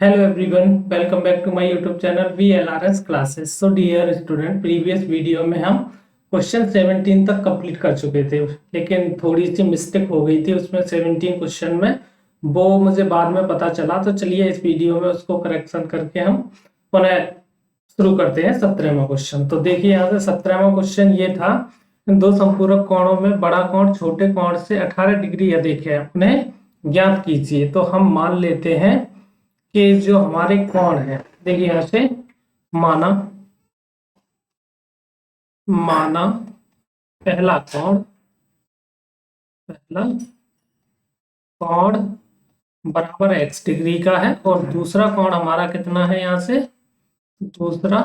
Hello everyone, welcome back to my YouTube channel VLRS Classes. So dear student, previous video में हम question 17 तक complete कर चुके थे, लेकिन थोड़ी सी मिस्टेक हो गई थी उसमें 17 क्वेश्चन में, वो मुझे बाद में पता चला। तो चलिए इस वीडियो में उसको करेक्शन करके हम पुनः शुरू करते हैं 17वां क्वेश्चन। तो देखिए यहाँ से 17वां क्वेश्चन ये था, दो संपूरक कोणों में बड़ा कोण छोटे कोण से 18 डिग्री अधिक है, उन्हें ज्ञात कीजिए। तो हम मान लेते हैं कि जो हमारे कोण है, देखिए यहां से माना माना पहला कोण बराबर x डिग्री का है और दूसरा कोण हमारा कितना है, यहाँ से दूसरा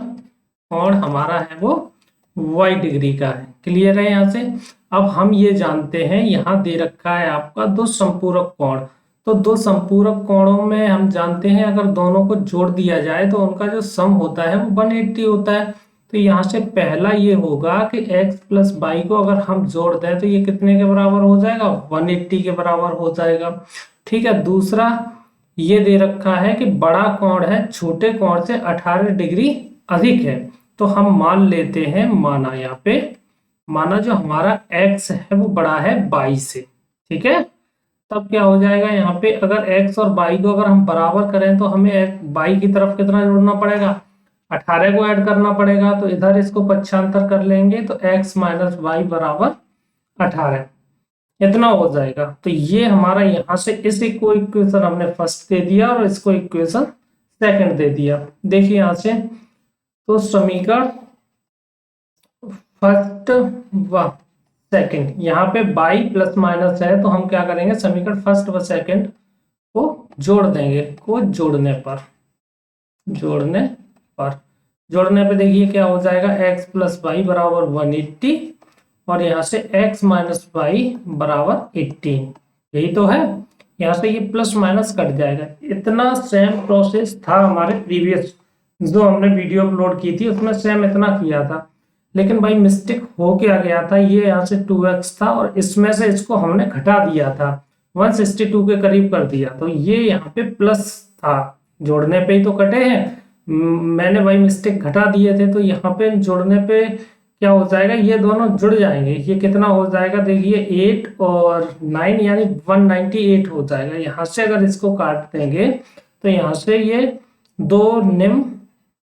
कोण हमारा है वो y डिग्री का है। क्लियर है यहाँ से। अब हम ये जानते हैं, यहाँ दे रखा है आपका दो संपूरक कोण। तो दो संपूरक कोणों में हम जानते हैं अगर दोनों को जोड़ दिया जाए तो उनका जो सम होता है वो 180 होता है। तो यहाँ से पहला ये होगा कि x प्लस वाई को अगर हम जोड़ दें तो ये कितने के बराबर हो जाएगा, 180 के बराबर हो जाएगा। ठीक है। दूसरा ये दे रखा है कि बड़ा कोण है छोटे कोण से 18 डिग्री अधिक है। तो हम मान लेते हैं, माना यहाँ पे माना जो हमारा x है वो बड़ा है 22 से। ठीक है। तब क्या हो जाएगा, यहाँ पे अगर x और y को अगर हम बराबर करें तो हमें y की तरफ कितना जोड़ना पड़ेगा, 18 को ऐड करना पड़ेगा। तो इधर इसको पक्षांतर कर लेंगे तो x माइनस वाई बराबर 18 इतना हो जाएगा। तो ये हमारा यहाँ से इस को इक्वेशन हमने फर्स्ट दे दिया और इसको इक्वेशन सेकंड दे दिया। देखिए यहाँ से तो समीकरण फर्स्ट व सेकंड, यहाँ पे बाई प्लस माइनस है तो हम क्या करेंगे, समीकरण फर्स्ट व सेकंड को जोड़ देंगे। को जोड़ने पे देखिए क्या हो जाएगा, x प्लस वाई बराबर 180 और यहाँ से x माइनस वाई बराबर 18। यही तो है। यहाँ से ये प्लस माइनस कट जाएगा। इतना सेम प्रोसेस था हमारे प्रीवियस जो हमने वीडियो अपलोड की थी, उसमें सेम इतना किया था। लेकिन भाई मिस्टेक हो क्या गया था, ये यहाँ से 2x था और इसमें से इसको हमने घटा दिया था, 162 के करीब कर दिया। तो ये यहाँ पे प्लस था, जोड़ने पे ही तो कटे हैं। मैंने भाई मिस्टेक घटा दिए थे, तो यहाँ पे जोड़ने पे क्या हो जाएगा, ये दोनों जुड़ जाएंगे। ये कितना हो जाएगा, देखिए 8 और 9 यानी 198 हो जाएगा। यहाँ से अगर इसको काट देंगे तो यहाँ से ये 2 निम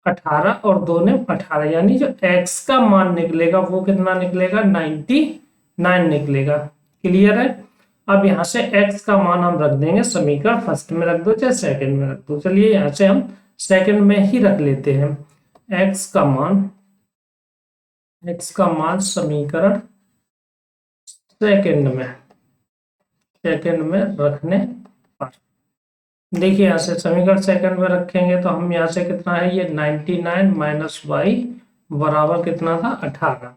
18 और 2 निम 18 यानी जो x का मान निकलेगा वो कितना निकलेगा, 99 निकलेगा। क्लियर है। अब यहाँ से x का मान हम रख देंगे, समीकरण फर्स्ट में रख दो चाहे सेकंड में रख दो। चलिए यहाँ से हम सेकंड में ही रख लेते हैं। x का मान समीकरण सेकंड में रखने पर देखिए यहाँ से समीकरण सेकंड में रखेंगे तो हम यहाँ से कितना है, ये 99 माइनस वाई बराबर कितना था, 18।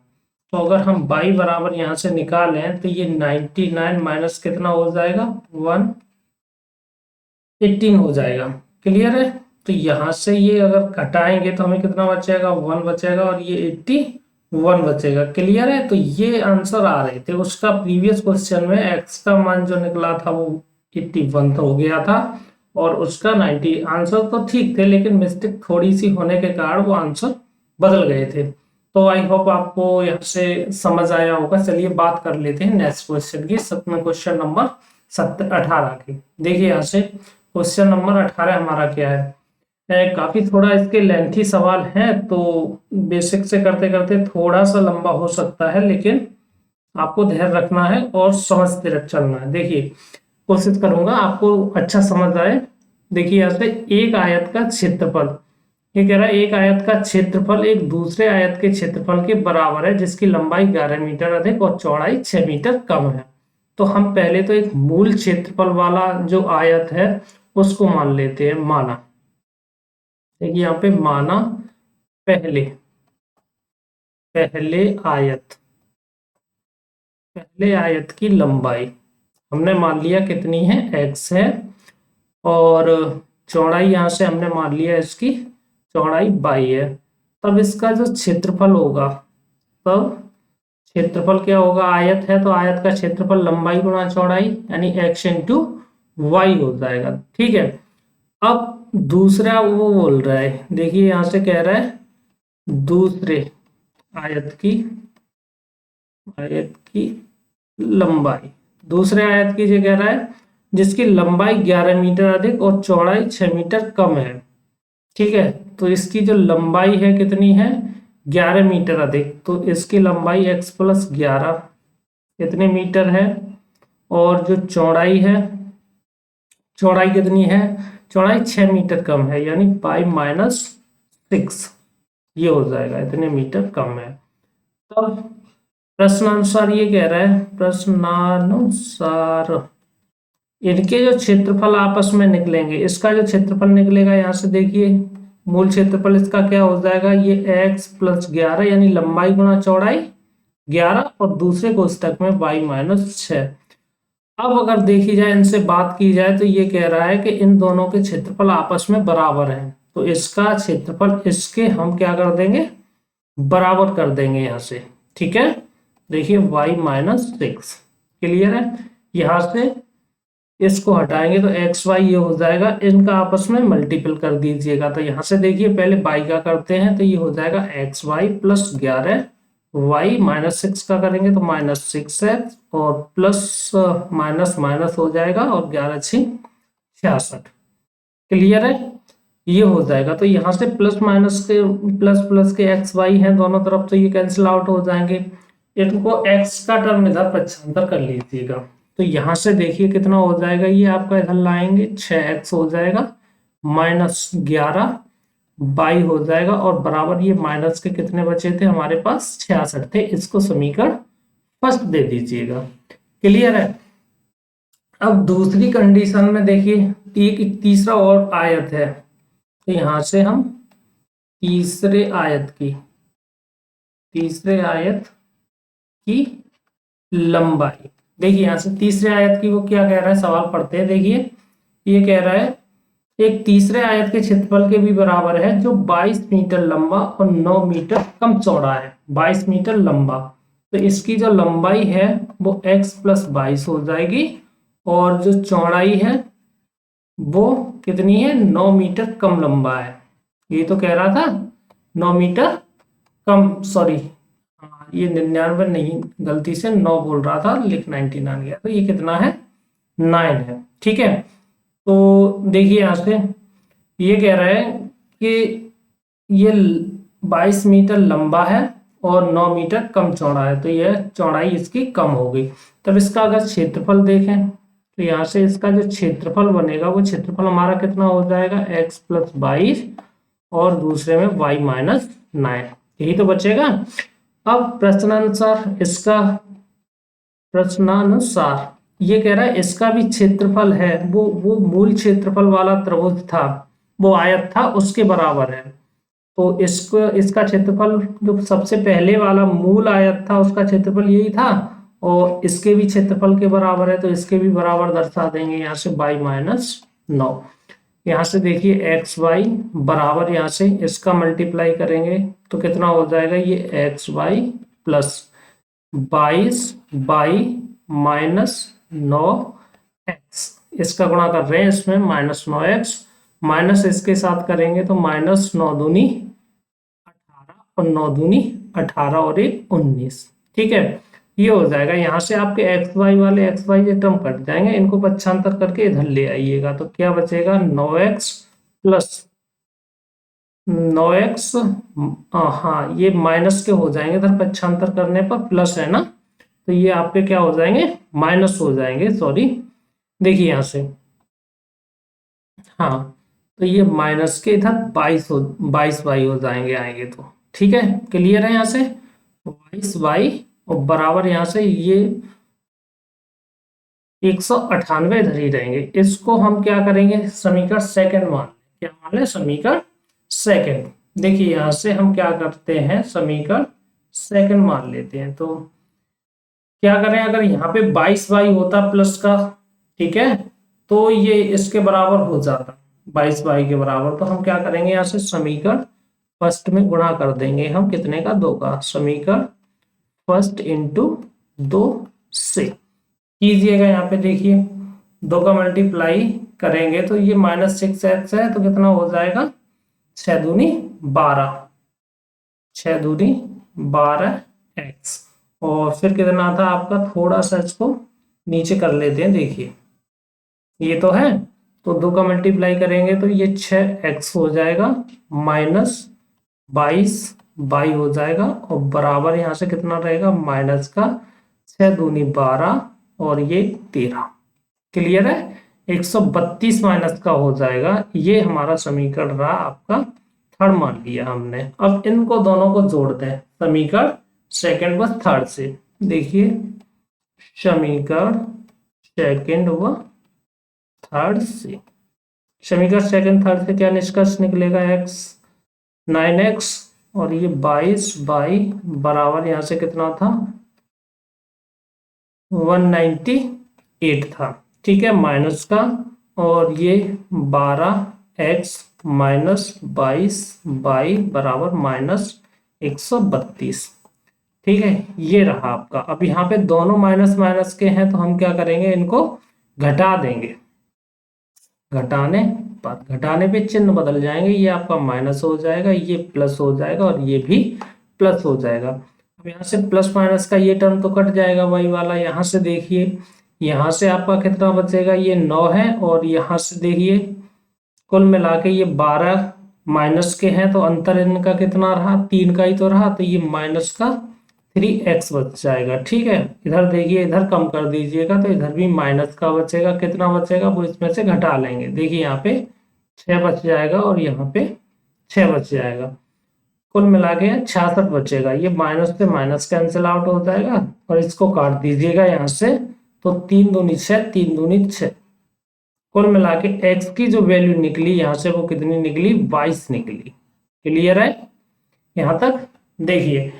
तो अगर हम y बराबर यहाँ से निकालें तो ये 99 माइनस कितना हो जाएगा, 118 हो जाएगा। क्लियर है। तो यहाँ से ये अगर घटाएंगे तो हमें कितना बचेगा, 1 बचेगा और ये 81 बचेगा। क्लियर है। तो ये आंसर आ रहे थे उसका प्रीवियस क्वेश्चन में, x का मान जो निकला था वो 81 तो हो गया था और उसका 90। आंसर तो ठीक थे लेकिन मिस्टेक थोड़ी सी होने के कारण वो आंसर बदल गए थे। तो आई होप आपको यहाँ से समझ आया होगा। चलिए बात कर लेते हैं नेक्स्ट क्वेश्चन की, क्वेश्चन नंबर 18 की। देखिए यहाँ से क्वेश्चन नंबर 18 हमारा क्या है, काफी थोड़ा इसके लेंथी सवाल है तो बेसिक से करते करते थोड़ा सा लंबा हो सकता है, लेकिन आपको ध्यान रखना है और समझते चलना है। देखिए कोशिश करूंगा आपको अच्छा समझ आए। देखिए यहाँ से एक आयत का क्षेत्रफल, ये कह रहा है एक आयत का क्षेत्रफल एक दूसरे आयत के क्षेत्रफल के बराबर है जिसकी लंबाई 11 मीटर अधिक और चौड़ाई 6 मीटर कम है। तो हम पहले तो एक मूल क्षेत्रफल वाला जो आयत है उसको मान लेते हैं। माना, देखिए यहाँ पे माना पहले आयत की लंबाई हमने मान लिया कितनी है, x है, और चौड़ाई यहाँ से हमने मान लिया इसकी चौड़ाई y है। तब इसका जो क्षेत्रफल होगा, तब क्षेत्रफल क्या होगा, आयत है तो आयत का क्षेत्रफल लंबाई गुणा चौड़ाई यानी x इंटू वाई हो जाएगा। ठीक है। अब दूसरा वो बोल रहा है, देखिए यहां से कह रहा है दूसरे आयत की लंबाई, दूसरे आयत की जो कह रहा है जिसकी लंबाई 11 मीटर अधिक और चौड़ाई 6 मीटर कम है। ठीक है, तो इसकी जो लंबाई है कितनी है, 11 मीटर अधिक, तो इसकी लंबाई x प्लस 11 कितने मीटर है, और जो चौड़ाई है, चौड़ाई कितनी है, चौड़ाई 6 मीटर कम है, यानी पाई माइनस 6, ये हो जाएगा, इतने मीटर कम है। तब प्रश्नानुसार ये कह रहा है, प्रश्नानुसार इनके जो क्षेत्रफल आपस में निकलेंगे, इसका जो क्षेत्रफल निकलेगा यहाँ से देखिए, मूल क्षेत्रफल इसका क्या हो जाएगा, ये x प्लस 11 यानी लंबाई गुणा चौड़ाई 11 और दूसरे कोष्टक में y माइनस 6। अब अगर देखी जाए, इनसे बात की जाए, तो ये कह रहा है कि इन दोनों के क्षेत्रफल आपस में बराबर हैं, तो इसका क्षेत्रफल इसके हम क्या कर देंगे, बराबर कर देंगे यहाँ से। ठीक है, देखिए y माइनस 6, क्लियर है। यहाँ से इसको हटाएंगे तो एक्स वाई ये हो जाएगा, इनका आपस में मल्टीपल कर दीजिएगा, तो यहाँ से देखिए पहले बाई का करते हैं, तो ये हो जाएगा X Y plus 11 Y minus 6 का करेंगे तो माइनस 6x और प्लस माइनस माइनस हो जाएगा और 11 6 66, क्लियर है, ये हो जाएगा। तो यहाँ से प्लस माइनस के प्लस प्लस के एक्स वाई है दोनों तरफ, तो ये कैंसिल आउट हो जाएंगे, इनको एक्स का टर्म इधर पक्षांतर कर लीजिएगा, तो यहाँ से देखिए कितना हो जाएगा, ये आपका इधर लाएंगे 6x हो जाएगा माइनस 11 बाई हो जाएगा, और बराबर ये माइनस के कितने बचे थे हमारे पास, 66 थे, इसको समीकरण फर्स्ट दे दीजिएगा, क्लियर है। अब दूसरी कंडीशन में देखिए, एक तीसरा और आयत है, तो यहां से हम तीसरे आयत की लंबाई, देखिए यहां से तीसरे आयत की वो क्या कह रहा है, सवाल पढ़ते हैं, देखिए ये कह रहा है एक तीसरे आयत के क्षेत्रफल के भी बराबर है जो 22 मीटर लंबा और 9 मीटर कम चौड़ा है, 22 मीटर लंबा, तो इसकी जो लंबाई है वो x प्लस 22 हो जाएगी, और जो चौड़ाई है वो कितनी है, 9 मीटर कम लंबा है, ये तो कह रहा था 9 मीटर कम, सॉरी ये 99 नहीं, गलती से 9 बोल रहा था, लिख 99 गया, तो ये कितना है, 9 है। ठीक है, तो देखिए यहाँ से ये कह रहा है कि ये 22 मीटर लंबा है और 9 मीटर कम चौड़ा है, तो यह चौड़ाई इसकी कम हो गई। तब इसका अगर क्षेत्रफल देखें, तो यहाँ से इसका जो क्षेत्रफल बनेगा वो क्षेत्रफल हमारा कितना हो जाएगा, x प्लस 22 और दूसरे में y माइनस 9, यही तो बचेगा। अब प्रश्नानुसार ये कह रहा है इसका भी क्षेत्रफल है, वो मूल क्षेत्रफल वाला त्रिभुज था, वो आयत था, उसके बराबर है, तो इसका क्षेत्रफल जो सबसे पहले वाला मूल आयत था उसका क्षेत्रफल यही था, और इसके भी क्षेत्रफल के बराबर है, तो इसके भी बराबर दर्शा देंगे यहाँ से y माइनस 9। यहाँ से देखिए एक्स वाई बराबर, यहाँ से इसका मल्टीप्लाई करेंगे तो कितना हो जाएगा, ये X Y plus 22 by minus 9x, इसका गुणा कर रहे हैं इसमें माइनस 9x, माइनस इसके साथ करेंगे तो माइनस 9 दूनी 18 और 9 दूनी 18 और 1 19, ठीक है, ये हो जाएगा। यहाँ से आपके एक्स वाई वाले एक्स वाई ये टर्म कट जाएंगे, इनको पक्षांतर करके इधर ले आइएगा, तो क्या बचेगा 9x प्लस 9x, हाँ ये माइनस के हो जाएंगे इधर पक्षांतर करने पर, प्लस है ना, तो ये आपके क्या हो जाएंगे, माइनस हो जाएंगे, सॉरी देखिए यहाँ से, हाँ तो ये माइनस के इधर 22 वाई हो जाएंगे, आएंगे तो ठीक है, क्लियर है। यहाँ से 22 वाई और बराबर यहाँ से ये 198 इधर ही रहेंगे, इसको हम क्या करेंगे, समीकरण सेकंड मान, क्या मान लें, समीकरण सेकंड। देखिए यहाँ से हम क्या करते हैं, समीकरण सेकंड मान लेते हैं, तो क्या करें, अगर यहाँ पे 22 वाई होता प्लस का, ठीक है, तो ये इसके बराबर हो जाता 22 वाई के बराबर, तो हम क्या करेंगे, यहाँ से समीकरण फर्स्ट में गुणा कर देंगे हम कितने का, 2 का, समीकरण फर्स्ट इंटू 2 से कीजिएगा, यहाँ पे देखिए 2 का मल्टीप्लाई करेंगे तो ये -6x है, तो कितना हो जाएगा 6 दूनी 12, 6 दूनी 12x। और फिर कितना था आपका, थोड़ा सा इसको नीचे कर लेते हैं, देखिए ये तो है, तो 2 का मल्टीप्लाई करेंगे तो ये 6x हो जाएगा, -22y हो जाएगा, और बराबर यहाँ से कितना रहेगा माइनस का 6 दूनी 12 और ये 13। क्लियर है, 132 माइनस का हो जाएगा। ये हमारा समीकरण रहा आपका थर्ड, मान लिया हमने। अब इनको दोनों को जोड़ते हैं, समीकरण सेकंड व थर्ड से। देखिए समीकरण सेकंड व थर्ड से, समीकरण सेकंड थर्ड से क्या निष्कर्ष निकलेगा, x 9x और ये 22y बराबर यहाँ से कितना था 198 था, ठीक है, माइनस का, और ये 12x माइनस 22y बराबर -132, ठीक है, ये रहा आपका। अब यहाँ पे दोनों माइनस माइनस के हैं तो हम क्या करेंगे, इनको घटा देंगे, घटाने पे चिन्ह बदल जाएंगे, ये आपका माइनस हो जाएगा, ये प्लस हो जाएगा और ये भी प्लस हो जाएगा। अब यहाँ से प्लस माइनस का ये टर्म तो कट जाएगा वाई वाला। यहाँ से देखिए, यहाँ से आपका कितना बचेगा, ये 9 है, और यहाँ से देखिए कुल मिला के ये 12 माइनस के हैं, तो अंतर इनका कितना रहा, 3 का ही तो रहा, तो ये माइनस का 3x बच जाएगा, ठीक है। इधर देखिए, इधर कम कर दीजिएगा तो इधर भी माइनस का बचेगा, कितना बचेगा वो इसमें से घटा लेंगे, देखिए यहाँ पे 6 बच जाएगा और यहाँ पे 6 बच जाएगा, कुल मिला के 66 बचेगा। ये माइनस से माइनस कैंसिल आउट हो जाएगा और इसको काट दीजिएगा यहाँ से, तो 3 दूनी 6, 3 दूनी 6, कुल मिला के x की जो वैल्यू निकली यहाँ से वो कितनी निकली, 22 निकली। क्लियर है यहाँ तक। देखिए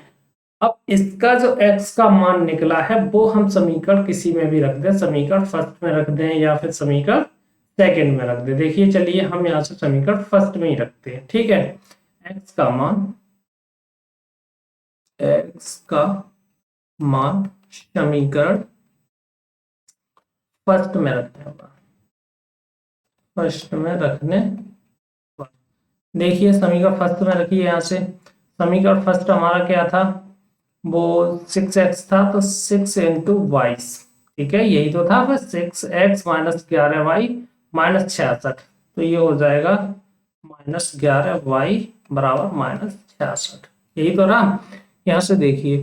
अब इसका जो x का मान निकला है वो हम समीकरण किसी में भी रख दें, समीकरण फर्स्ट में रख दें या फिर समीकरण सेकंड में रख दें। देखिए चलिए हम यहाँ से समीकरण फर्स्ट में ही रखते हैं, ठीक है। x का मान समीकरण फर्स्ट में रखने होगा, फर्स्ट में रखने। देखिए समीकरण फर्स्ट में रखिए, यहाँ से समीकरण फर्स्ट हमारा क्या था, वो 6x था, तो 6 इंटू वाई, ठीक है, यही तो था, बस 6x माइनस 11y माइनस 66, तो ये हो जाएगा -11y बराबर -66, यही तो रहा। यहाँ से देखिए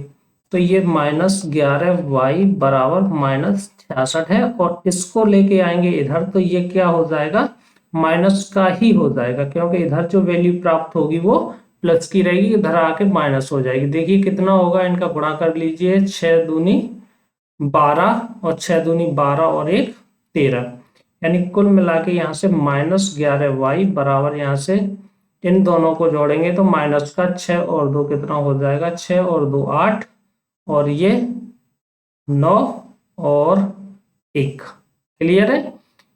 तो ये -11y बराबर -66 है, और इसको लेके आएंगे इधर तो ये क्या हो जाएगा, माइनस का ही हो जाएगा, क्योंकि इधर जो वैल्यू प्राप्त होगी वो प्लस की रहेगी, इधर आके माइनस हो जाएगी। देखिए कितना होगा, इनका गुणा कर लीजिए, 6 दूनी 12 और 6 दूनी 12 और 1 13, यानी कुल मिला के यहाँ से -11y बराबर, यहाँ से इन दोनों को जोड़ेंगे तो माइनस का 6 और 2 कितना हो जाएगा, 6 और 2 8, और ये 9 और 1। क्लियर है,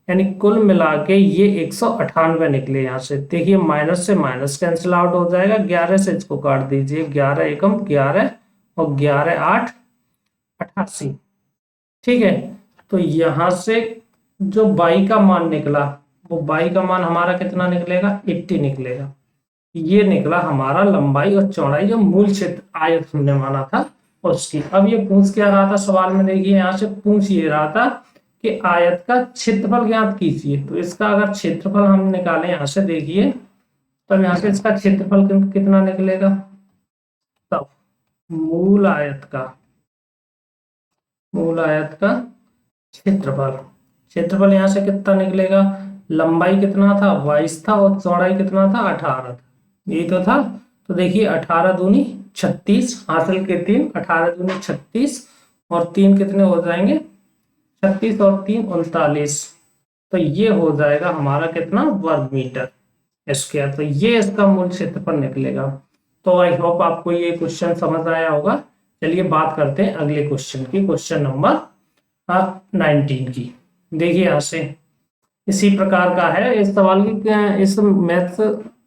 यानी कुल मिला के ये 198 निकले। यहाँ से देखिए माइनस से माइनस कैंसिल आउट हो जाएगा, 11 से इसको काट दीजिए, 11 एकम 11 और 11 8 88, ठीक है। तो यहाँ से जो y का मान निकला, वो y का मान हमारा कितना निकलेगा, 80 निकलेगा। ये निकला हमारा लंबाई और चौड़ाई, जो मूल क्षेत्र आयत हमने माना था उसकी। अब ये पूछ क्या रहा था सवाल में, देखिए यहाँ से पूछ ये रहा था कि आयत का क्षेत्रफल ज्ञात कीजिए। तो इसका अगर क्षेत्रफल हम निकालें यहाँ से, देखिए तब यहाँ से इसका क्षेत्रफल कितना निकलेगा, तब मूल आयत का क्षेत्रफल यहाँ से कितना निकलेगा, लंबाई कितना था 22 था और चौड़ाई कितना था 18 था, यही तो था। तो देखिए 18 दूनी 36, हासिल के 3, 18 दूनी 36 और 3 कितने हो जाएंगे, 36 और 3 39, तो ये हो जाएगा हमारा कितना, वर्ग मीटर स्क्वायर। तो ये इसका मूल क्षेत्रफल निकलेगा। तो आई होप आपको ये क्वेश्चन समझ आया होगा। चलिए बात करते हैं अगले क्वेश्चन की, क्वेश्चन नंबर 19 की। देखिए यहाँ से इसी प्रकार का है, इस सवाल की इस मैथ्स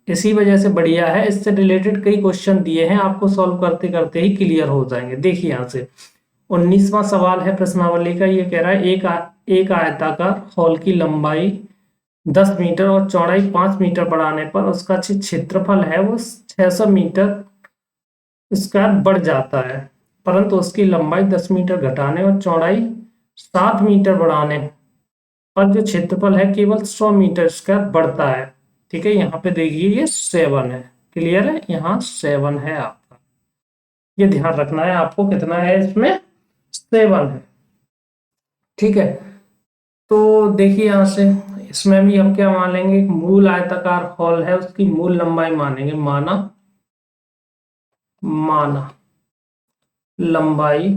इसी वजह से बढ़िया है, इससे रिलेटेड कई क्वेश्चन दिए हैं, आपको सॉल्व करते करते ही क्लियर हो जाएंगे। देखिए यहाँ से 19वां सवाल है प्रश्नावली का, ये कह रहा है एक आयताकार हॉल की लंबाई 10 मीटर और चौड़ाई 5 मीटर बढ़ाने पर उसका जो क्षेत्रफल है वो 600 मीटर स्क्वायर बढ़ जाता है, परंतु उसकी लंबाई 10 मीटर घटाने और चौड़ाई 7 मीटर बढ़ाने पर जो क्षेत्रफल है केवल 100 मीटर स्क्वायर बढ़ता है। ठीक है, यहाँ पे देखिए ये 7 है। क्लियर है, यहाँ 7 है आपका, ये ध्यान रखना है आपको, कितना है इसमें, 7 है। ठीक है, तो देखिए यहाँ से इसमें भी हम क्या मान लेंगे, एक मूल आयताकार हॉल है उसकी मूल लंबाई मानेंगे, माना लंबाई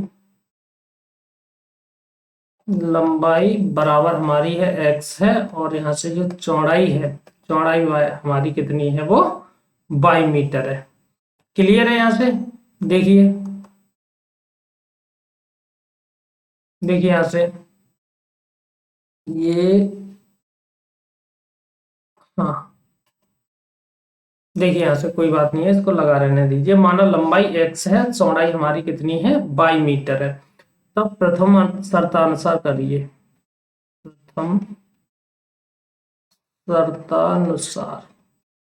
लंबाई बराबर हमारी है x है, और यहाँ से जो चौड़ाई है, चौड़ाई हमारी कितनी है, वो 22 मीटर है। क्लियर है, यहाँ से देखिए, यहाँ से ये, हाँ देखिए यहाँ से कोई बात नहीं है, इसको लगा रहने दीजिए। माना लंबाई x है, चौड़ाई हमारी कितनी है, 22 मीटर है। तब प्रथम शर्तानुसार करिए, प्रथम शर्तानुसार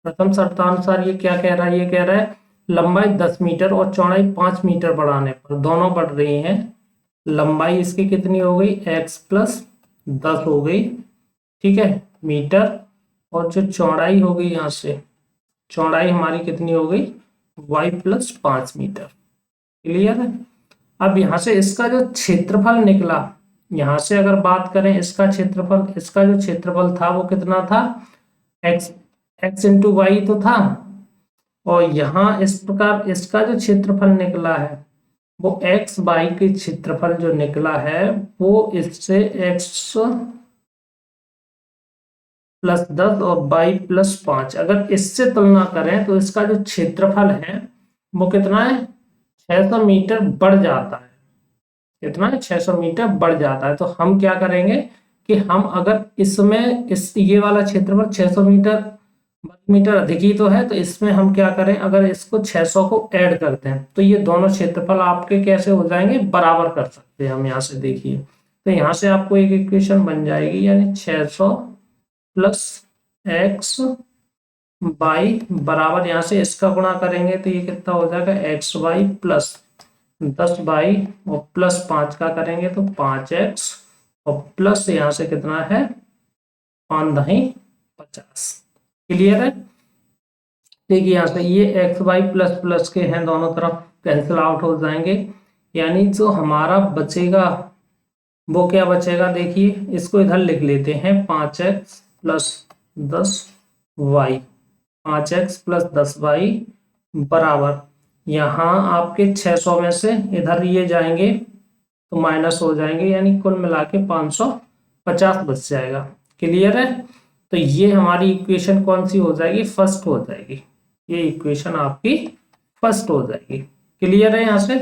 प्रथम शर्तानुसार ये क्या कह रहा है, ये कह रहा है लंबाई 10 मीटर और चौड़ाई 5 मीटर बढ़ाने पर, दोनों बढ़ रही हैं, लंबाई इसकी कितनी हो गई, x प्लस 10 हो गई, ठीक है, मीटर, और जो चौड़ाई हो गई, यहाँ से चौड़ाई हमारी कितनी हो गई, y प्लस 5 मीटर। क्लियर है। अब यहाँ से इसका जो क्षेत्रफल निकला, यहाँ से अगर बात करें इसका क्षेत्रफल, इसका जो क्षेत्रफल था वो कितना था, x इंटू वाई तो था, और यहाँ इस प्रकार इसका जो क्षेत्रफल निकला है वो x बाई के क्षेत्रफल जो निकला है वो इससे x प्लस 10 और बाई प्लस 5, अगर इससे तुलना करें तो इसका जो क्षेत्रफल है वो कितना है, 600 मीटर बढ़ जाता है। कितना है, 600 मीटर बढ़ जाता है। तो हम क्या करेंगे कि हम अगर इसमें ये वाला क्षेत्रफल 600 मीटर अधिक ही तो है, तो इसमें हम क्या करें, अगर इसको 600 को ऐड करते हैं तो ये दोनों क्षेत्रफल आपके कैसे हो जाएंगे, बराबर कर सकते हैं हम। यहाँ से देखिए, तो यहाँ से आपको एक इक्वेशन बन जाएगी, यानी 600 प्लस एक्स बाई बराबर, यहाँ से इसका गुणा करेंगे तो ये कितना हो जाएगा, एक्स वाई प्लस 10 बाई और प्लस 5 का करेंगे तो 5x, और प्लस यहाँ से कितना है, 5 दही 50। क्लियर है। देखिए यहाँ से ये एक्स वाई प्लस प्लस के हैं, दोनों तरफ कैंसिल आउट हो जाएंगे, यानी जो हमारा बचेगा वो क्या बचेगा, देखिए इसको इधर लिख लेते हैं, 5x plus 10y, 5x plus 10y बराबर, यहाँ आपके 600 में से इधर ये जाएंगे तो माइनस हो जाएंगे, यानी कुल मिला के 550 बच जाएगा। क्लियर है। तो ये हमारी इक्वेशन कौन सी हो जाएगी, फर्स्ट हो जाएगी, ये इक्वेशन आपकी फर्स्ट हो जाएगी। क्लियर है। यहाँ से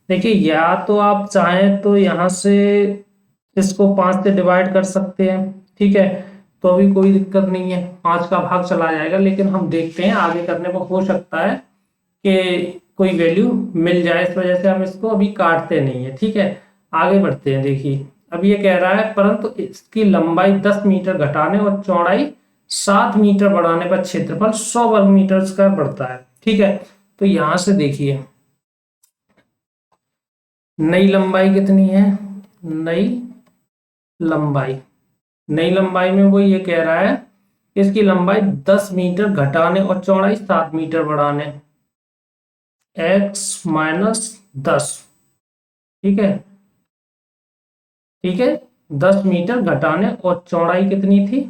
देखिए, या तो आप चाहें तो यहाँ से इसको 5 से डिवाइड कर सकते हैं, ठीक है, तो अभी कोई दिक्कत नहीं है, 5 का भाग चला जाएगा, लेकिन हम देखते हैं आगे करने पर हो सकता है कि कोई वैल्यू मिल जाए, इस वजह से हम इसको अभी काटते नहीं है। ठीक है, आगे बढ़ते हैं। देखिए अब ये कह रहा है परंतु इसकी लंबाई 10 मीटर घटाने और चौड़ाई 7 मीटर बढ़ाने पर क्षेत्रफल 100 वर्ग मीटर का बढ़ता है। ठीक है, तो यहां से देखिए नई लंबाई कितनी है, नई लंबाई में वो ये कह रहा है इसकी लंबाई 10 मीटर घटाने और चौड़ाई 7 मीटर बढ़ाने, x माइनस 10। ठीक है, 10 मीटर घटाने और चौड़ाई कितनी थी,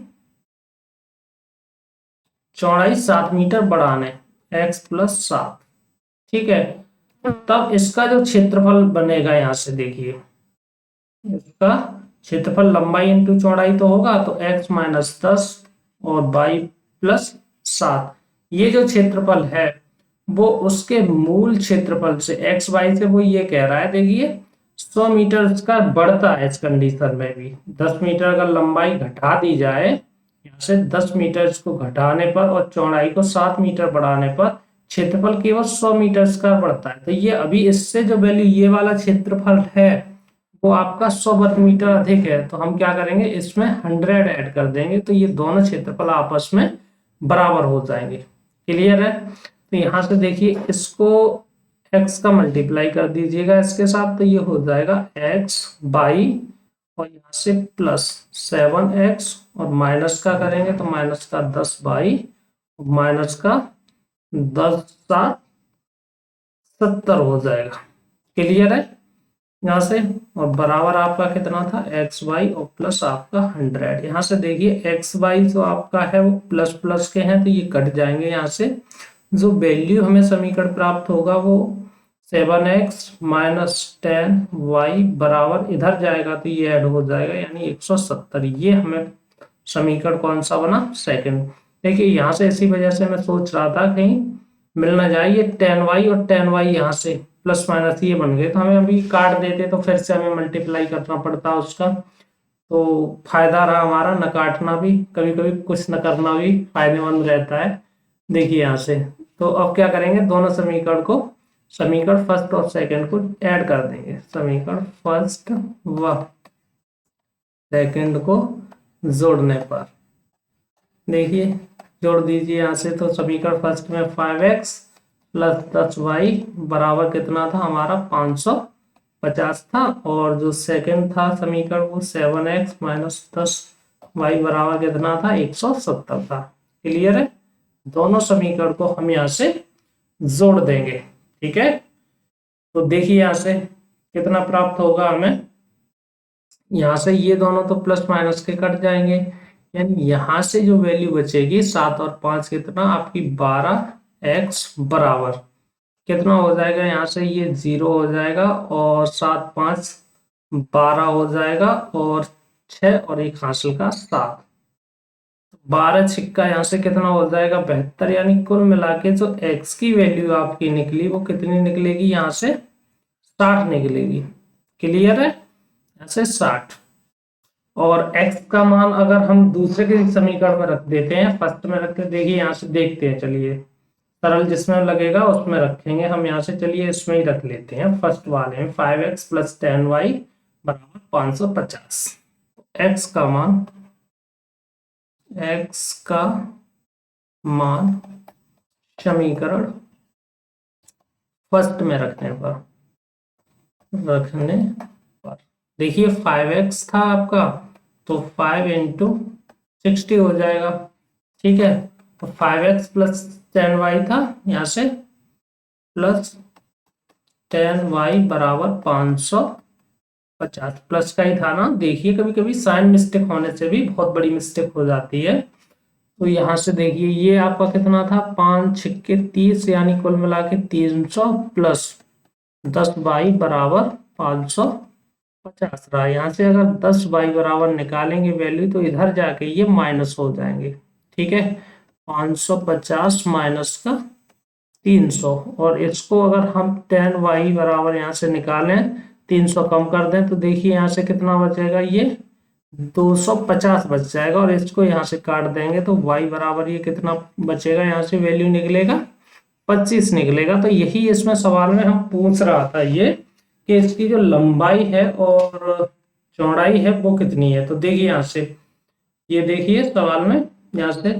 चौड़ाई 7 मीटर बढ़ाने, x प्लस 7। ठीक है, तब इसका जो क्षेत्रफल बनेगा, यहां से देखिए इसका क्षेत्रफल लंबाई इंटू चौड़ाई तो होगा, तो x माइनस 10 और बाई प्लस 7, ये जो क्षेत्रफल है वो उसके मूल क्षेत्रफल से x वाई से वो ये कह रहा है, देखिए 100 मीटर का बढ़ता है। इस कंडीशन में भी 10 मीटर अगर लंबाई घटा दी जाए, यहाँ से 10 मीटर इसको घटाने पर और चौड़ाई को 7 मीटर बढ़ाने पर क्षेत्रफल केवल 100 मीटर का बढ़ता है। तो ये अभी इससे जो वैल्यू ये वाला क्षेत्रफल है वो आपका 100 वर्ग मीटर अधिक है, तो हम क्या करेंगे, इसमें 100 ऐड कर देंगे, तो ये दोनों क्षेत्रफल आपस में बराबर हो जाएंगे। क्लियर है? तो यहाँ से देखिए, इसको x का मल्टीप्लाई कर दीजिएगा इसके साथ, तो ये हो जाएगा x बाई, और यहाँ से प्लस 7x, और माइनस का करेंगे तो माइनस का 10 बाई, माइनस का 10×7 70 हो जाएगा। क्लियर है यहाँ से? और बराबर आपका कितना था, एक्स वाई और प्लस आपका 100। यहाँ से देखिए एक्स वाई जो आपका है वो प्लस प्लस के हैं, तो ये कट जाएंगे। यहाँ से जो वैल्यू हमें समीकरण प्राप्त होगा वो 7x माइनस 10y बराबर इधर जाएगा तो ये ऐड हो जाएगा, यानी 170। ये हमें समीकरण कौन सा बना, सेकंड। देखिए यहाँ से इसी वजह से मैं सोच रहा था कहीं मिल ना जाए, ये 10y और 10y यहाँ से प्लस माइनस ये बन गए, तो हमें अभी काट देते तो फिर से हमें मल्टीप्लाई करना पड़ता उसका, तो फायदा रहा हमारा न काटना भी, कभी कभी कुछ न करना भी फायदेमंद रहता है। देखिए यहाँ से, तो अब क्या करेंगे, दोनों समीकरण फर्स्ट और सेकंड को ऐड कर देंगे। समीकरण फर्स्ट व सेकंड को जोड़ने पर देखिए, जोड़ दीजिए यहाँ से, तो समीकरण फर्स्ट में 5x प्लस 10y बराबर कितना था हमारा 550 था, और जो सेकंड था समीकरण वो 7x माइनस 10y बराबर कितना था 170 था। क्लियर है? दोनों समीकरण को हम यहाँ से जोड़ देंगे। ठीक है, तो देखिए यहाँ से कितना प्राप्त होगा हमें, यहाँ से ये दोनों तो प्लस माइनस के कट जाएंगे, यानी यहाँ से जो वैल्यू बचेगी 7 और 5 कितना आपकी 12x बराबर कितना हो जाएगा, यहाँ से ये 0 हो जाएगा, और 7 5 12 हो जाएगा, और 6 और 1 हासिल का 7, 12 छिक्का यहाँ से कितना हो जाएगा 72, यानी कुल मिला के जो x की वैल्यू आपकी निकली वो कितनी निकलेगी, यहाँ से 60 निकलेगी। क्लियर है? यहाँ से 60, और x का मान अगर हम दूसरे के समीकरण में रख देते हैं, फर्स्ट में रखते हैं, देखिए यहाँ से देखते हैं, चलिए सरल जिसमें लगेगा उसमें रखेंगे हम। यहाँ से चलिए इसमें ही रख लेते हैं, फर्स्ट वाले में 5x प्लस 10y बराबर 550। x का मान समीकरण फर्स्ट में रखने पर देखिए 5x था आपका, तो 5 इंटू 60 हो जाएगा। ठीक है, तो 5x प्लस 10y था, यहाँ से प्लस 10y बराबर 550, प्लस का ही था ना। देखिए कभी कभी साइन मिस्टेक होने से भी बहुत बड़ी मिस्टेक हो जाती है। तो यहाँ से देखिए ये आपका कितना था, 5 छिक्के 30, यानी कुल मिला के 300 प्लस 10y बराबर 550 रहा। यहाँ से अगर 10y बराबर निकालेंगे वैल्यू, तो इधर जाके ये माइनस हो जाएंगे। ठीक है, 550 माइनस का 300, और इसको अगर हम 10y बराबर यहाँ से निकालें, 300 कम कर दें, तो देखिए यहाँ से कितना बचेगा, ये 250 बच जाएगा, और इसको यहाँ से काट देंगे तो y बराबर ये कितना बचेगा, यहाँ से वैल्यू निकलेगा 25 निकलेगा। तो यही इसमें सवाल में हम पूछ रहा था ये, कि इसकी जो लंबाई है और चौड़ाई है वो कितनी है। तो देखिए यहाँ से, ये देखिए सवाल में यहाँ से,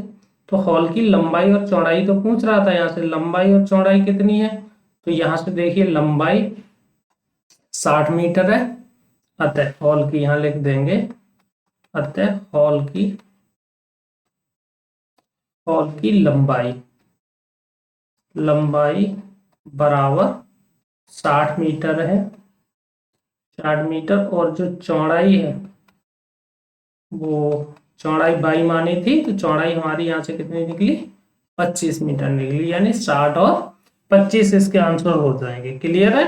तो हॉल की लंबाई और चौड़ाई तो पूछ रहा था, यहाँ से लंबाई और चौड़ाई कितनी है, तो यहाँ से देखिए लंबाई 60 मीटर है, अतः हॉल की यहाँ लिख देंगे, अतः हॉल की लंबाई बराबर 60 मीटर है, 60 मीटर, और जो चौड़ाई है वो चौड़ाई बाई मानी थी, तो चौड़ाई हमारी यहाँ से कितनी निकली 25 मीटर निकली, यानी 60 और 25 इसके आंसर हो जाएंगे। क्लियर है?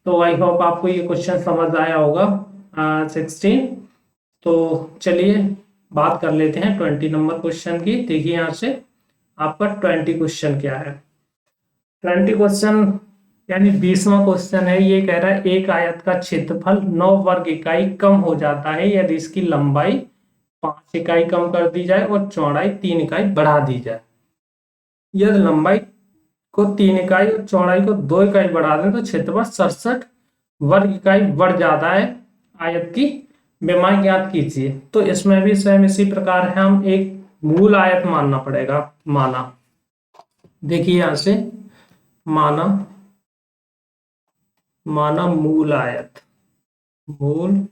तो आई होप आपको ये क्वेश्चन समझ आया होगा 16। तो चलिए बात कर लेते हैं 20 नंबर क्वेश्चन की। देखिए यहाँ से आपका 20 क्वेश्चन क्या है। 20 क्वेश्चन यानी 20वां क्वेश्चन है। ये कह रहा है एक आयत का क्षेत्रफल 9 वर्ग इकाई कम हो जाता है यदि इसकी लंबाई 5 इकाई कम कर दी जाए और चौड़ाई 3 इकाई बढ़ा दी जाए। यदि लंबाई को 3 इकाई और चौड़ाई को 2 इकाई बढ़ा दें तो क्षेत्रफल 67 वर्ग इकाई बढ़ जाता है। आयत की विमा ज्ञात कीजिए। तो इसमें भी सेम इसी प्रकार है, हम एक मूल आयत मानना पड़ेगा। माना, देखिए यहां से माना माना मूल आयत, मूल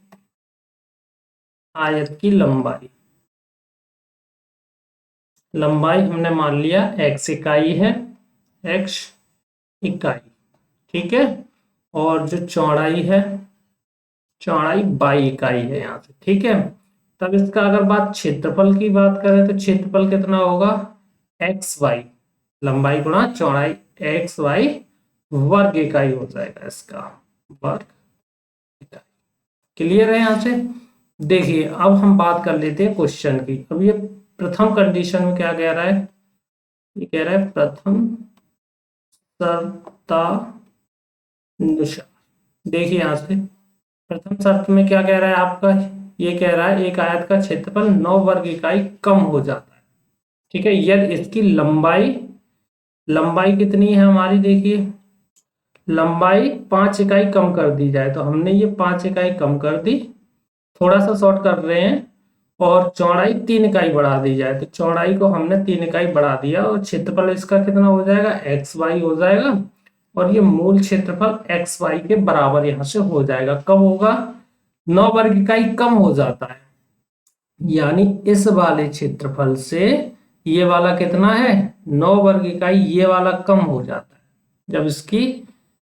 आयत की लंबाई, लंबाई हमने मान लिया x इकाई है, x इकाई, ठीक है। और जो चौड़ाई है, चौड़ाई y इकाई है यहाँ से, ठीक है। तब इसका अगर बात क्षेत्रफल की बात करें तो क्षेत्रफल कितना होगा, एक्स वाई, लंबाई गुणा चौड़ाई एक्स वाई वर्ग इकाई हो जाएगा इसका, वर्ग इकाई। क्लियर है यहाँ से। देखिए अब हम बात कर लेते हैं क्वेश्चन की। अब ये प्रथम कंडीशन में क्या कह रहा है, ये कह रहा है प्रथम शर्तानुसार। देखिए यहाँ से प्रथम शर्त में क्या कह रहा है आपका, ये कह रहा है एक आयत का क्षेत्रफल 9 वर्ग इकाई कम हो जाता है, ठीक है, यदि इसकी लंबाई, लंबाई कितनी है हमारी, देखिए लंबाई 5 इकाई कम कर दी जाए। तो हमने ये 5 इकाई कम कर दी, थोड़ा सा शॉर्ट कर रहे हैं, और चौड़ाई 3 इकाई बढ़ा दी जाए। तो चौड़ाई को हमने 3 इकाई बढ़ा दिया और क्षेत्रफल इसका कितना हो जाएगा, एक्स वाई हो जाएगा। और ये मूल क्षेत्रफल एक्स वाई के बराबर यहां से हो जाएगा। कब होगा, 9 वर्ग इकाई कम हो जाता है, यानी इस वाले क्षेत्रफल से ये वाला कितना है, 9 वर्ग इकाई ये वाला कम हो जाता है। जब इसकी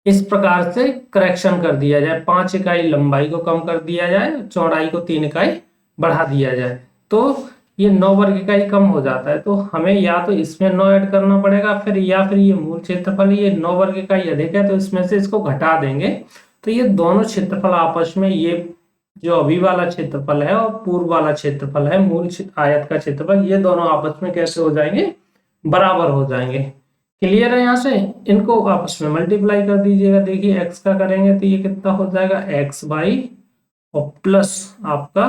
इस प्रकार से करेक्शन कर दिया जाए, 5 इकाई लंबाई को कम कर दिया जाए, चौड़ाई को 3 इकाई बढ़ा दिया जाए, तो ये 9 वर्ग इकाई कम हो जाता है। तो हमें या तो इसमें 9 ऐड करना पड़ेगा, फिर या फिर ये मूल क्षेत्रफल ये 9 वर्ग इकाई अधिक है तो इसमें से इसको घटा देंगे। तो ये दोनों क्षेत्रफल आपस में, ये जो अभी वाला क्षेत्रफल है और पूर्व वाला क्षेत्रफल है, मूल आयत का क्षेत्रफल, ये दोनों आपस में कैसे हो जाएंगे, बराबर हो जाएंगे। क्लियर है यहाँ से। इनको आपस में मल्टीप्लाई कर दीजिएगा। देखिए x का करेंगे तो ये कितना हो जाएगा, एक्स वाई और प्लस आपका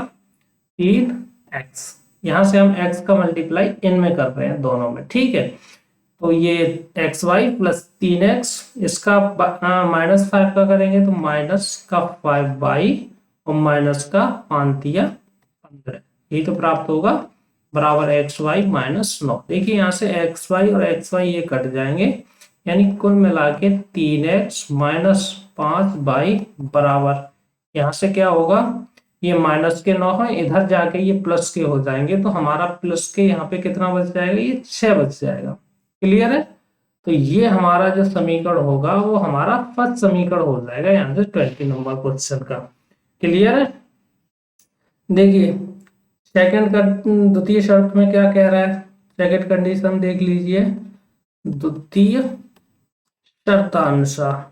3x। यहाँ से हम x का मल्टीप्लाई इनमें कर रहे हैं दोनों में, ठीक है। तो ये एक्स वाई प्लस 3x, इसका -5 का करेंगे तो माइनस का 5y और माइनस का 5×3 = 15, यही तो प्राप्त होगा, बराबर एक्स वाई -9। देखिए यहाँ से एक्स वाई और एक्स वाई ये कट जाएंगे, यानी कुल मिला के 3x - 5y बराबर, यहाँ से क्या होगा, ये माइनस के 9 है, इधर जाके ये प्लस के हो जाएंगे, तो हमारा प्लस के यहाँ पे कितना बच जाएगा, ये 6 बच जाएगा। क्लियर है। तो ये हमारा जो समीकरण होगा वो हमारा फर्स्ट समीकरण हो जाएगा यहाँ से 20 नंबर क्वेश्चन का। क्लियर है। देखिए सेकंड का द्वितीय शर्त में क्या कह रहा है, सेकंड कंडीशन देख लीजिए, द्वितीय शर्तानुसार,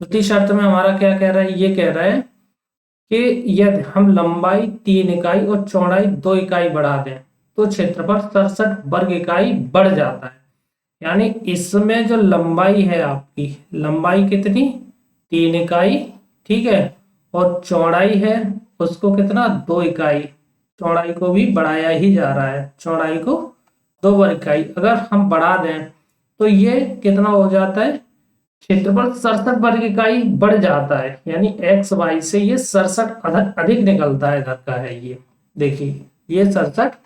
द्वितीय शर्त में हमारा क्या कह रहा है, ये कह रहा है कि यदि हम लंबाई 3 इकाई और चौड़ाई 2 इकाई बढ़ा दें तो क्षेत्रफल 67 वर्ग इकाई बढ़ जाता है। यानी इसमें जो लंबाई है आपकी, लंबाई कितनी, 3 इकाई, ठीक है, और चौड़ाई है उसको कितना, 2 इकाई, चौड़ाई को भी बढ़ाया ही जा रहा है, चौड़ाई को 2 वर्ग इकाई अगर हम बढ़ा दें तो ये कितना हो जाता है, क्षेत्रफल 67 वर्ग इकाई बढ़ जाता है। यानी एक्स वाई से ये 67 अधिक निकलता है, इधर का है ये, देखिए ये 67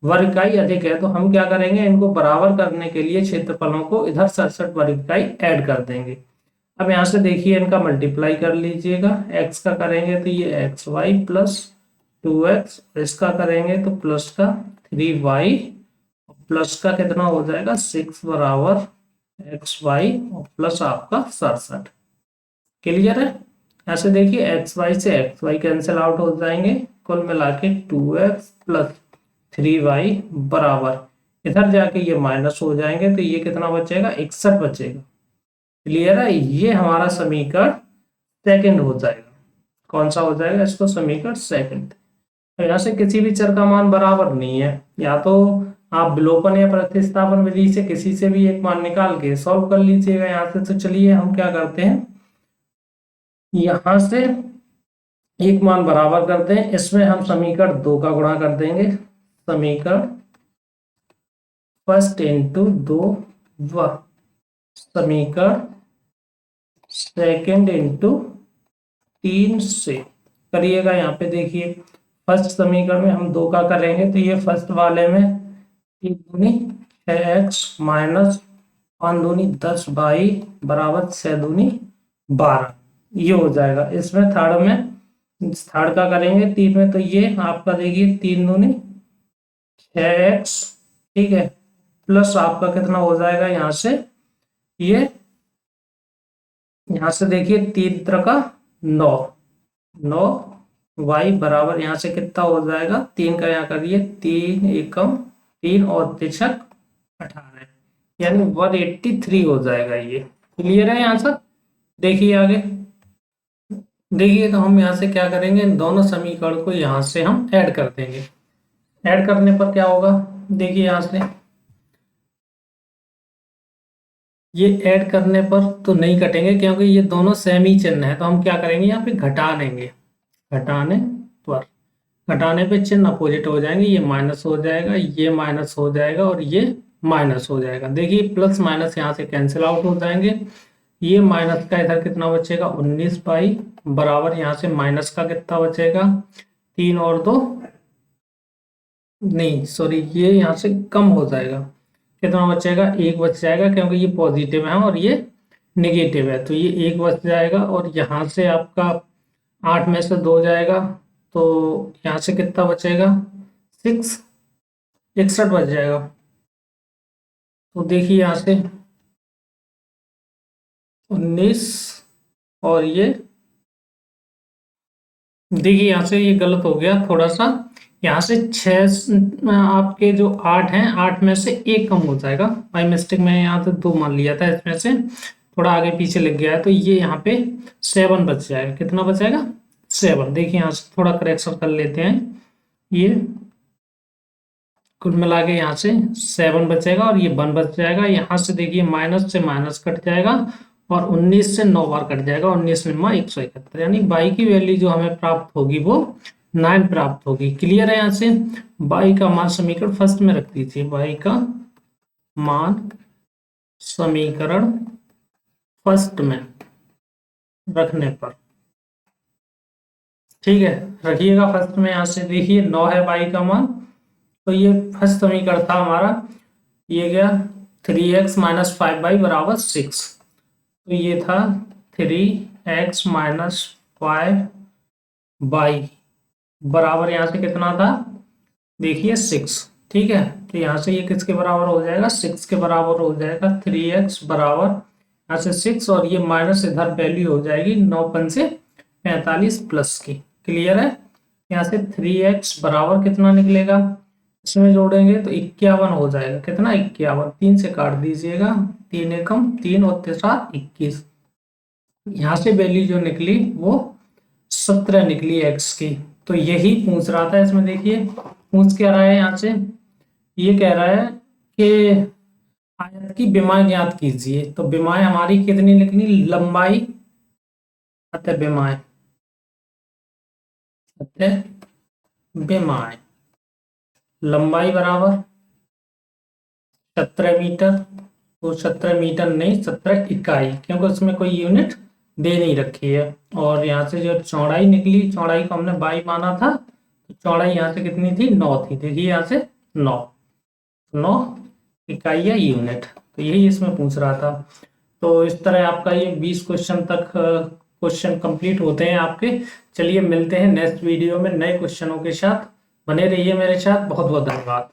वर्ग इकाई अधिक है। तो हम क्या करेंगे, इनको बराबर करने के लिए क्षेत्रफलों को इधर 67 वर्ग इकाई ऐड कर देंगे। अब यहाँ से देखिए इनका मल्टीप्लाई कर लीजिएगा, x का करेंगे तो ये एक्स वाई प्लस 2x, इसका करेंगे तो प्लस का 3y, प्लस का कितना हो जाएगा 6 बराबर एक्स वाई और प्लस आपका 67। क्लियर है। ऐसे देखिए एक्स वाई से एक्स वाई कैंसिल आउट हो जाएंगे, कुल मिला के 2x प्लस 3y बराबर, इधर जाके ये माइनस हो जाएंगे तो ये कितना बचेगा, 61 बचेगा। क्लियर है। ये हमारा समीकरण सेकंड हो जाएगा। कौन सा हो जाएगा, इसको समीकरण सेकंड। यहाँ से किसी भी चर का मान बराबर नहीं है, या तो आप विलोपन या प्रतिस्थापन विधि से किसी से भी एक मान निकाल के सॉल्व कर लीजिएगा यहाँ से। तो चलिए हम क्या करते हैं, यहाँ से एक मान बराबर करते हैं, इसमें हम समीकरण 2 का गुणा कर देंगे, समीकरण फर्स्ट इंटू 2 व समीकरण सेकेंड इंटू 3 से करिएगा। यहाँ पे देखिए फर्स्ट समीकरण में हम 2 का करेंगे तो ये फर्स्ट वाले में 3 दूनी 6x माइनस 5 दूनी 10 बाई बराबर 6 दूनी 12 ये हो जाएगा। इसमें थर्ड का करेंगे 3 में तो ये आपका देखिए 3 दूनी 6x, ठीक है, प्लस आपका कितना हो जाएगा यहाँ से, ये यहाँ से देखिए 3 का 9 वाई बराबर यहाँ से कितना हो जाएगा, 3 का यहाँ करिए 3 एकम 3 और 3 18 यानी 183 हो जाएगा। ये क्लियर है यहाँ से। देखिए आगे देखिए तो हम यहाँ से क्या करेंगे, इन दोनों समीकरण को यहाँ से हम ऐड कर देंगे। ऐड करने पर क्या होगा, देखिए यहाँ से ये ऐड करने पर तो नहीं कटेंगे क्योंकि ये दोनों सेम ही चिन्ह है, तो हम क्या करेंगे यहाँ पे घटा लेंगे। घटाने पे चिन्ह अपोजिट हो जाएंगे, ये माइनस हो जाएगा, ये माइनस हो जाएगा और ये माइनस हो जाएगा। देखिए प्लस माइनस यहाँ से कैंसिल आउट हो जाएंगे। ये माइनस का इधर कितना बचेगा 19 पाई बराबर यहाँ से माइनस का कितना बचेगा 3 और 2 नहीं सॉरी ये यहाँ से कम हो जाएगा, कितना बचेगा 1 बच जाएगा क्योंकि ये पॉजिटिव है और ये नेगेटिव है, तो ये 1 बच जाएगा और यहाँ से आपका 8 में से 2 जाएगा तो यहाँ से कितना बचेगा 6 61 बच जाएगा। तो देखिए यहाँ से 19 और ये देखिए यहाँ से ये गलत हो गया थोड़ा सा, यहाँ से 6 आपके जो 8 हैं 8 में से 1 कम हो जाएगा, बाई मिस्टेक में यहाँ से 2 मान लिया था, इसमें से थोड़ा आगे पीछे लग गया है तो ये यहाँ पे 7 बच जाएगा। कितना बच जाएगा 7। देखिए यहाँ से थोड़ा करेक्शन कर लेते हैं, ये कुल मिला के यहाँ से 7 बचेगा और ये 1 बच जाएगा। यहाँ से देखिए माइनस से माइनस कट जाएगा और 19 से 9 बार कट जाएगा, 19 में 171 यानी बाई की वैल्यू जो हमें प्राप्त होगी वो 9 प्राप्त होगी। क्लियर है। यहाँ से बाई का मान समीकरण फर्स्ट में रख दीजिए, बाई का मान समीकरण फर्स्ट में रखने पर, ठीक है, रखिएगा फर्स्ट में। यहाँ से देखिए 9 है बाई का मान, तो ये फर्स्ट समीकरण था हमारा, ये गया 3x माइनस 5 बाई बराबर 6, तो ये था 3x माइनस 5 बाई बराबर यहाँ से कितना था देखिए 6, ठीक है, तो यहाँ से ये किसके बराबर हो जाएगा 6 के बराबर हो जाएगा। 3x बराबर यहाँ से 6 और ये माइनस इधर वैल्यू हो जाएगी 9 से 45 प्लस की। क्लियर है। यहाँ से 3x बराबर कितना निकलेगा, इसमें जोड़ेंगे तो 51 हो जाएगा। कितना 51, 3 से काट दीजिएगा, 3 एकम 3 और 3 21, यहाँ से वैल्यू जो निकली वो 17 निकली x की। तो यही पूछ रहा था इसमें। देखिए पूछ क्या रहा है यहाँ से, ये कह रहा है कि आयत की विमाएं ज्ञात कीजिए, तो विमाएं हमारी कितनी लिखनी, लंबाई अतः विमाएं, अतः विमाएं लंबाई बराबर 17 मीटर, तो 17 मीटर नहीं 17 इकाई, क्योंकि उसमें कोई यूनिट दे नहीं रखी है। और यहाँ से जो चौड़ाई निकली, चौड़ाई को हमने बाई माना था, तो चौड़ाई यहाँ से कितनी थी 9 थी। देखिए यहाँ से 9 इकाई या यूनिट, तो यही इसमें पूछ रहा था। तो इस तरह आपका ये 20 क्वेश्चन तक क्वेश्चन कंप्लीट होते हैं आपके। चलिए मिलते हैं नेक्स्ट वीडियो में नए क्वेश्चनों के साथ, बने रहिए मेरे साथ। बहुत बहुत धन्यवाद।